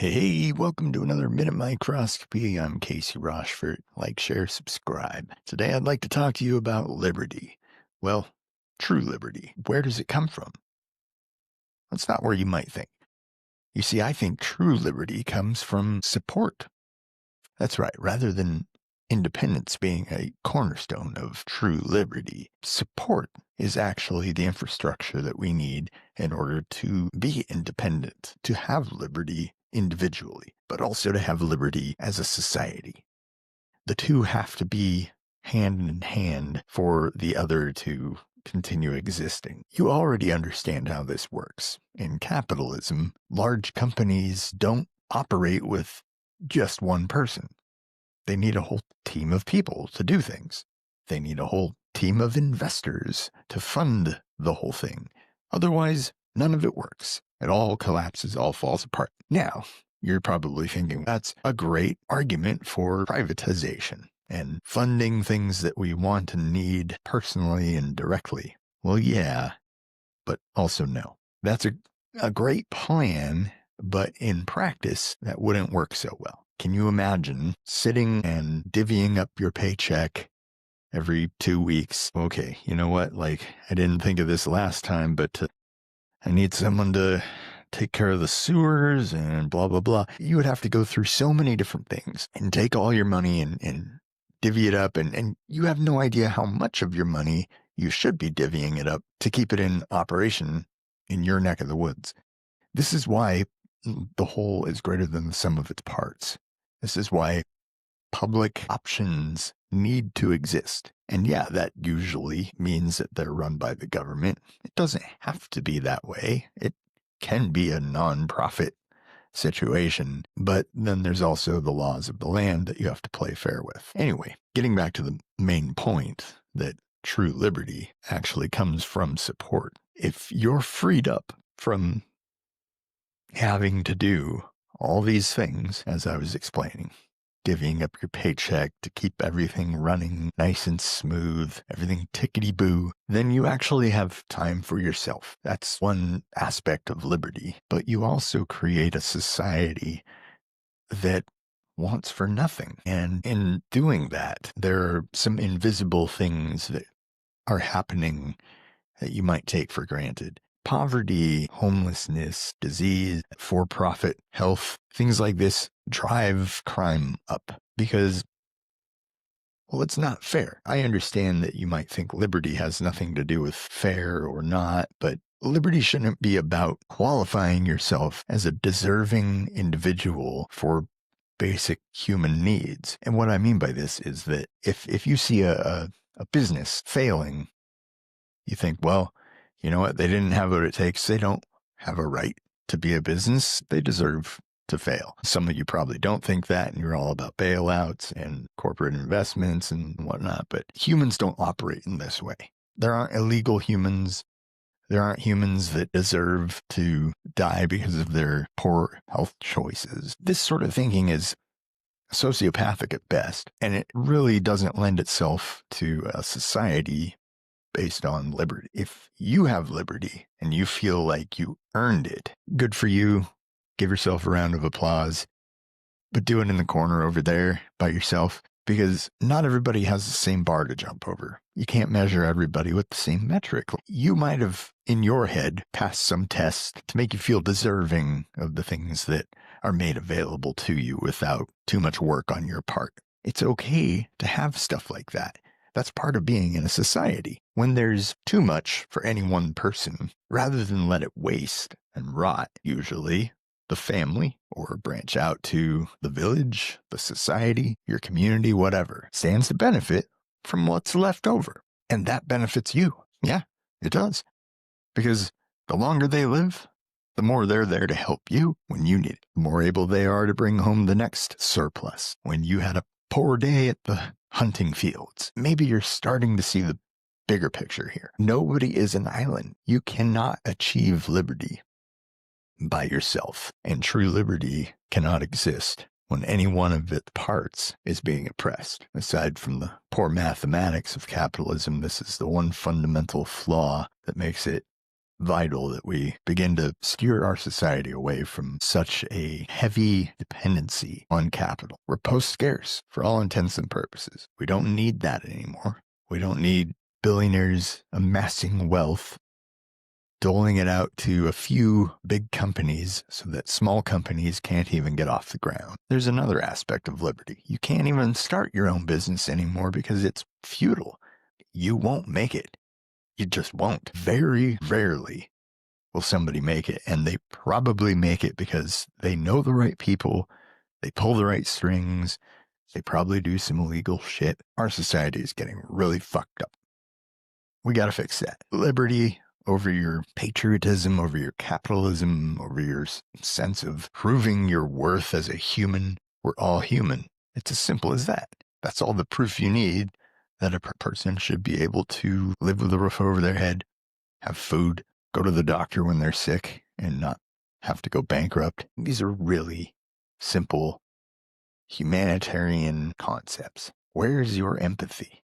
Hey, welcome to another Minute Microscopy. I'm Casey Rochford. Like, share, subscribe. Today I'd like to talk to you about liberty. Well, true liberty. Where does it come from? That's not where you might think. You see, I think true liberty comes from support. That's right. Rather than independence being a cornerstone of true liberty, support is actually the infrastructure that we need in order to be independent, to have liberty individually, but also to have liberty as a society. The two have to be hand in hand for the other to continue existing. You already understand how this works. In capitalism, large companies don't operate with just one person. They need a whole team of people to do things. They need a whole team of investors to fund the whole thing. Otherwise, none of it works. It all collapses, all falls apart. Now, you're probably thinking that's a great argument for privatization and funding things that we want and need personally and directly. Well, yeah, but also no. That's a great plan, but in practice, that wouldn't work so well. Can you imagine sitting and divvying up your paycheck every 2 weeks? Okay, you know what? I didn't think of this last time, but I need someone to take care of the sewers and blah, blah, blah. You would have to go through so many different things and take all your money and divvy it up. And you have no idea how much of your money you should be divvying it up to keep it in operation in your neck of the woods. This is why the whole is greater than the sum of its parts. This is why public options need to exist. And yeah, that usually means that they're run by the government. It doesn't have to be that way. It can be a non-profit situation, but then there's also the laws of the land that you have to play fair with. Anyway, getting back to the main point, that true liberty actually comes from support. If you're freed up from having to do all these things, as I was explaining, divvying up your paycheck to keep everything running nice and smooth, everything tickety-boo, then you actually have time for yourself. That's one aspect of liberty. But you also create a society that wants for nothing. And in doing that, there are some invisible things that are happening that you might take for granted. Poverty, homelessness, disease, for-profit health, things like this drive crime up because, well, it's not fair. I understand that you might think liberty has nothing to do with fair or not, but liberty shouldn't be about qualifying yourself as a deserving individual for basic human needs. And what I mean by this is that if you see a business failing, you think, well, you know what? They didn't have what it takes. They don't have a right to be a business. They deserve to fail. Some of you probably don't think that, and you're all about bailouts and corporate investments and whatnot, but humans don't operate in this way. There aren't illegal humans. There aren't humans that deserve to die because of their poor health choices. This sort of thinking is sociopathic at best, and it really doesn't lend itself to a society based on liberty. If you have liberty and you feel like you earned it, good for you. Give yourself a round of applause, but do it in the corner over there by yourself, because not everybody has the same bar to jump over. You can't measure everybody with the same metric. You might have, in your head, passed some test to make you feel deserving of the things that are made available to you without too much work on your part. It's okay to have stuff like that. That's part of being in a society. When there's too much for any one person, rather than let it waste and rot, usually the family, or branch out to the village, the society, your community, whatever, stands to benefit from what's left over. And that benefits you. Yeah, it does. Because the longer they live, the more they're there to help you when you need it. The more able they are to bring home the next surplus when you had a poor day at the hunting fields. Maybe you're starting to see the bigger picture here. Nobody is an island. You cannot achieve liberty by yourself, and true liberty cannot exist when any one of its parts is being oppressed. Aside from the poor mathematics of capitalism, this is the one fundamental flaw that makes it vital that we begin to steer our society away from such a heavy dependency on capital. We're post-scarce for all intents and purposes. We don't need that anymore. We don't need billionaires amassing wealth, doling it out to a few big companies so that small companies can't even get off the ground. There's another aspect of liberty. You can't even start your own business anymore because it's futile. You won't make it. You just won't. Very rarely will somebody make it, and they probably make it because they know the right people, they pull the right strings, they probably do some illegal shit. Our society is getting really fucked up. We gotta fix that. Liberty over your patriotism, over your capitalism, over your sense of proving your worth as a human. We're all human. It's as simple as that. That's all the proof you need that a person should be able to live with a roof over their head, have food, go to the doctor when they're sick, and not have to go bankrupt. These are really simple humanitarian concepts. Where's your empathy?